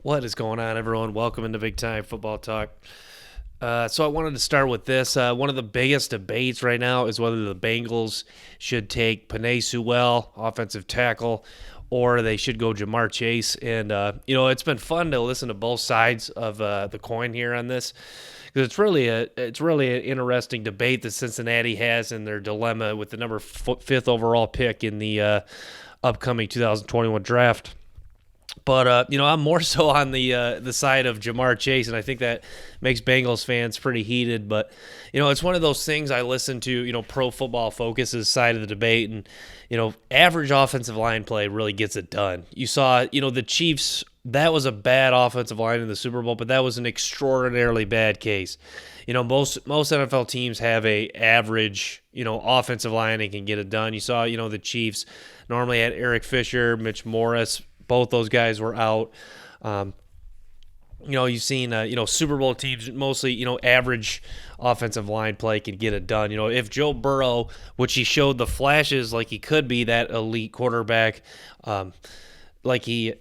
What is going on, everyone? Welcome into Big Time Football Talk. So I wanted to start with this. One of the biggest debates right now is whether the Bengals should take Penei Sewell, offensive tackle, or they should go Jamar Chase. And it's been fun to listen to both sides of the coin here on this, because it's really an interesting debate that Cincinnati has in their dilemma with the fifth overall pick in the upcoming 2021 draft. But I'm more so on the side of Jamar Chase, and I think that makes Bengals fans pretty heated. But it's one of those things I listen to. Pro Football Focus's side of the debate, and average offensive line play really gets it done. You saw, the Chiefs. That was a bad offensive line in the Super Bowl, but that was an extraordinarily bad case. Most NFL teams have a average offensive line and can get it done. You saw the Chiefs normally had Eric Fisher, Mitch Morris. Both those guys were out. You've seen, Super Bowl teams mostly, average offensive line play can get it done. If Joe Burrow, which he showed the flashes like he could be that elite quarterback, he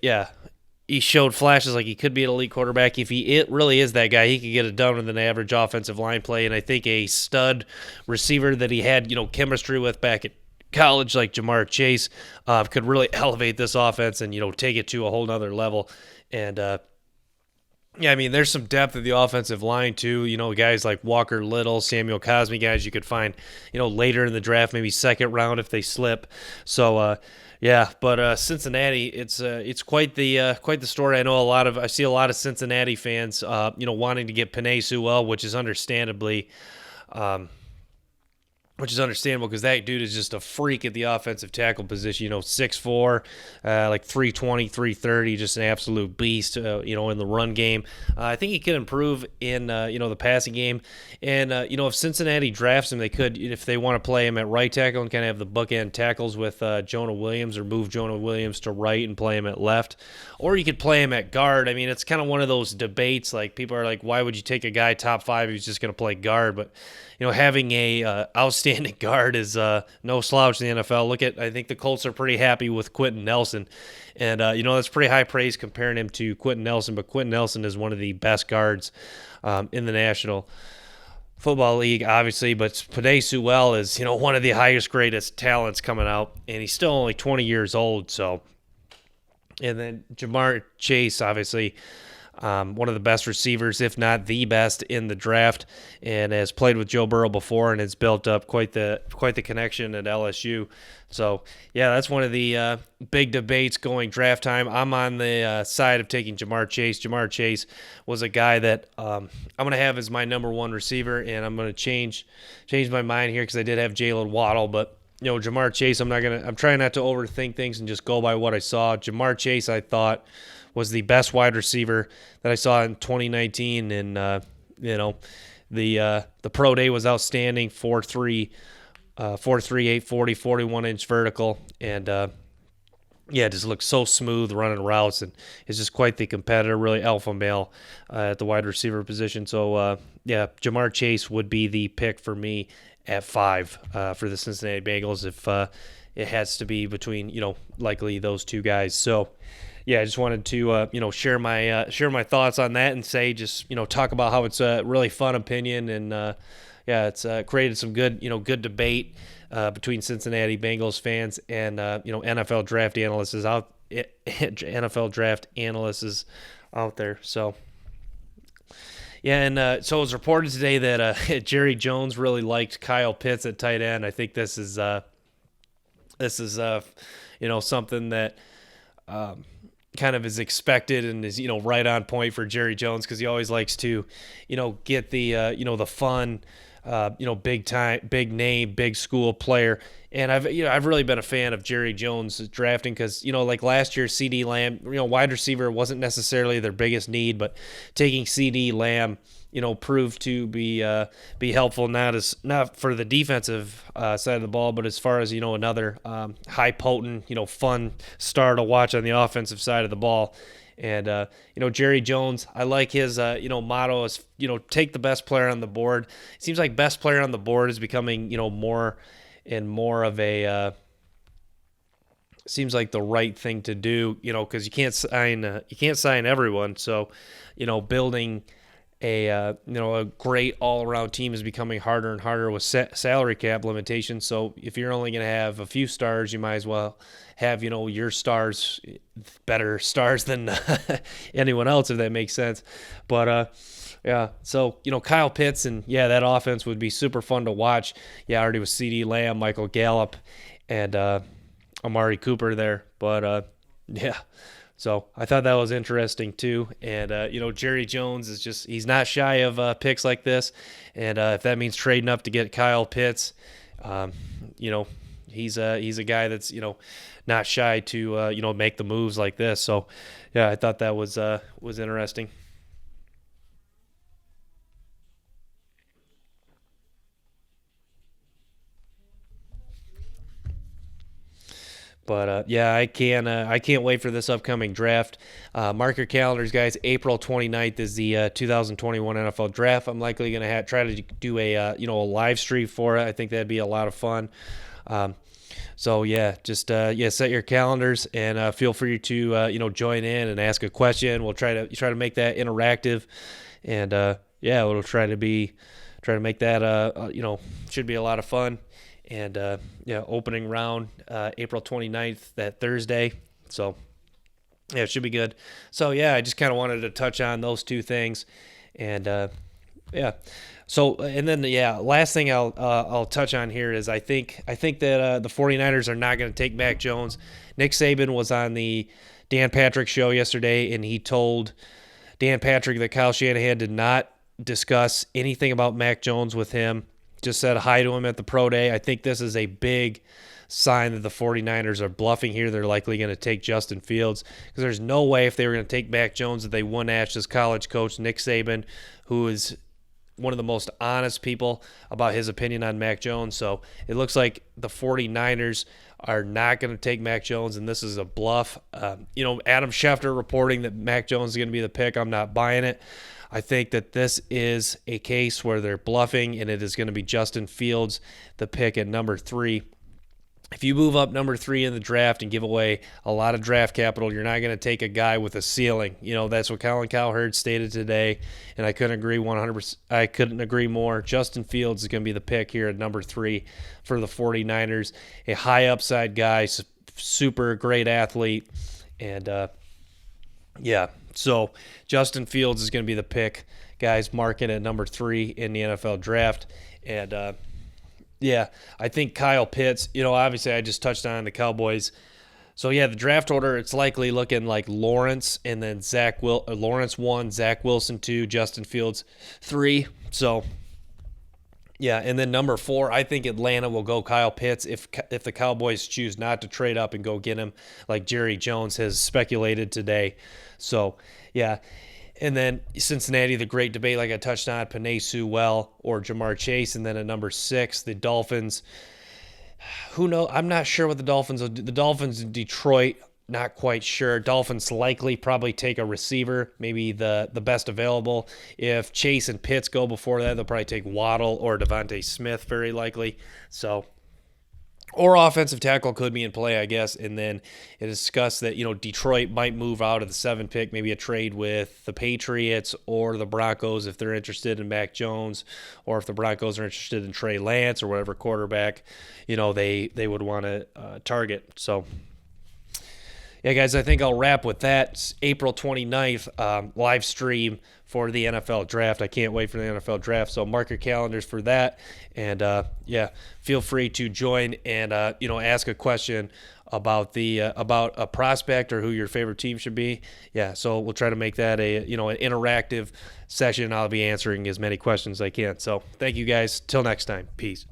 showed flashes like he could be an elite quarterback. If it really is that guy, he could get it done with an average offensive line play. And I think a stud receiver that he had, chemistry with back at college like Jamar Chase could really elevate this offense and take it to a whole nother level. And there's some depth of the offensive line too. Guys like Walker Little, Samuel Cosmi, guys you could find later in the draft, maybe second round if they slip. So but Cincinnati, it's quite the story. I see a lot of Cincinnati fans wanting to get Penei Sewell, which is understandable because that dude is just a freak at the offensive tackle position. 6'4", like 320, 330, just an absolute beast, in the run game. I think he could improve in, the passing game. And, if Cincinnati drafts him, they could, if they want to play him at right tackle and kind of have the bookend tackles with Jonah Williams, or move Jonah Williams to right and play him at left. Or you could play him at guard. I mean, it's kind of one of those debates. Like, people are like, why would you take a guy top 5 who's just going to play guard? But, having a outstanding guard is no slouch in the NFL. I think the Colts are pretty happy with Quentin Nelson. And, that's pretty high praise comparing him to Quentin Nelson. But Quentin Nelson is one of the best guards in the National Football League, obviously. But Penei Sewell is, one of the highest, greatest talents coming out. And he's still only 20 years old. So, and then Jamar Chase, obviously, one of the best receivers, if not the best, in the draft, and has played with Joe Burrow before and has built up quite the connection at LSU. So, that's one of the big debates going draft time. I'm on the side of taking Jamar Chase. Jamar Chase was a guy that I'm going to have as my number one receiver, and I'm going to change my mind here because I did have Jalen Waddle, but Jamar Chase, I'm trying not to overthink things and just go by what I saw. Jamar Chase, I thought, was the best wide receiver that I saw in 2019, and the pro day was outstanding. 4.3, 840, 41-inch vertical, and just looks so smooth running routes, and is just quite the competitor, really alpha male at the wide receiver position. So Jamar Chase would be the pick for me at 5 for the Cincinnati Bengals if it has to be between likely those two guys. So. I just wanted to share my thoughts on that and say talk about how it's a really fun opinion, and it's created some good debate between Cincinnati Bengals fans and NFL draft analysts out there. So so it was reported today that Jerry Jones really liked Kyle Pitts at tight end. I think this is something that kind of is expected and is right on point for Jerry Jones, because he always likes to get the the fun big time, big name, big school player. And I've really been a fan of Jerry Jones drafting because like last year, CD Lamb, wide receiver wasn't necessarily their biggest need, but taking CD Lamb proved to be helpful, not for the defensive side of the ball, but as far as another high potent fun star to watch on the offensive side of the ball. And Jerry Jones, I like his motto is take the best player on the board. It seems like best player on the board is becoming more and more of a seems like the right thing to do, because you can't sign everyone. So, building a great all around team is becoming harder and harder with salary cap limitations. So if you're only going to have a few stars, you might as well have your stars, better stars than anyone else, if that makes sense. But yeah, so Kyle Pitts, and yeah, that offense would be super fun to watch. Yeah, already with CeeDee Lamb, Michael Gallup, and Amari Cooper there. But yeah, so I thought that was interesting too. And Jerry Jones he's not shy of picks like this. And if that means trading up to get Kyle Pitts, he's a guy that's not shy to make the moves like this. So yeah, I thought that was interesting. But yeah, I can't wait for this upcoming draft. Mark your calendars, guys. April 29th is the 2021 NFL Draft. I'm likely going to try to do a live stream for it. I think that'd be a lot of fun. Um, so yeah, just set your calendars and feel free to join in and ask a question. We'll try to make that interactive, and yeah, we'll try to make that should be a lot of fun. And yeah, opening round April 29th, that Thursday. So yeah, it should be good. So yeah, I just kind of wanted to touch on those two things, and yeah. So and then yeah, last thing I'll touch on here is I think that the 49ers are not going to take Mac Jones. Nick Saban was on the Dan Patrick show yesterday, and he told Dan Patrick that Kyle Shanahan did not discuss anything about Mac Jones with him. Just said hi to him at the pro day. I think this is a big sign that the 49ers are bluffing here. They're likely going to take Justin Fields, because there's no way if they were going to take Mac Jones that they wouldn't ask his college coach, Nick Saban, who is one of the most honest people about his opinion on Mac Jones. So it looks like the 49ers are not going to take Mac Jones, and this is a bluff. Adam Schefter reporting that Mac Jones is going to be the pick. I'm not buying it. I think that this is a case where they're bluffing, and it is going to be Justin Fields, the pick at number 3. If you move up number 3 in the draft and give away a lot of draft capital, you're not going to take a guy with a ceiling. That's what Colin Cowherd stated today, and I couldn't agree 100%. I couldn't agree more. Justin Fields is going to be the pick here at number 3 for the 49ers. A high upside guy, super great athlete, and yeah. So Justin Fields is going to be the pick, guys. Mark it at number 3 in the NFL draft. And yeah, I think Kyle Pitts, obviously I just touched on the Cowboys. So yeah, the draft order, it's likely looking like Lawrence, and then Lawrence 1, Zach Wilson 2, Justin Fields 3. So yeah, and then number 4, I think Atlanta will go Kyle Pitts if the Cowboys choose not to trade up and go get him, like Jerry Jones has speculated today. So yeah, and then Cincinnati, the great debate, like I touched on, Penei Sewell or Jamar Chase, and then at number 6, the Dolphins. Who knows? I'm not sure what the Dolphins will do. The Dolphins in Detroit, not quite sure. Dolphins likely probably take a receiver, maybe the best available. If Chase and Pitts go before that, they'll probably take Waddle or Devontae Smith, very likely. So, or offensive tackle could be in play, I guess. And then it discussed that, Detroit might move out of the 7 pick, maybe a trade with the Patriots or the Broncos if they're interested in Mac Jones, or if the Broncos are interested in Trey Lance or whatever quarterback, they would want to target. So, yeah, guys, I think I'll wrap with that. It's April 29th, live stream for the NFL draft. I can't wait for the NFL draft, so mark your calendars for that. And, yeah, feel free to join and, ask a question about about a prospect or who your favorite team should be. Yeah, so we'll try to make that an interactive session. I'll be answering as many questions as I can. So thank you, guys. Till next time. Peace.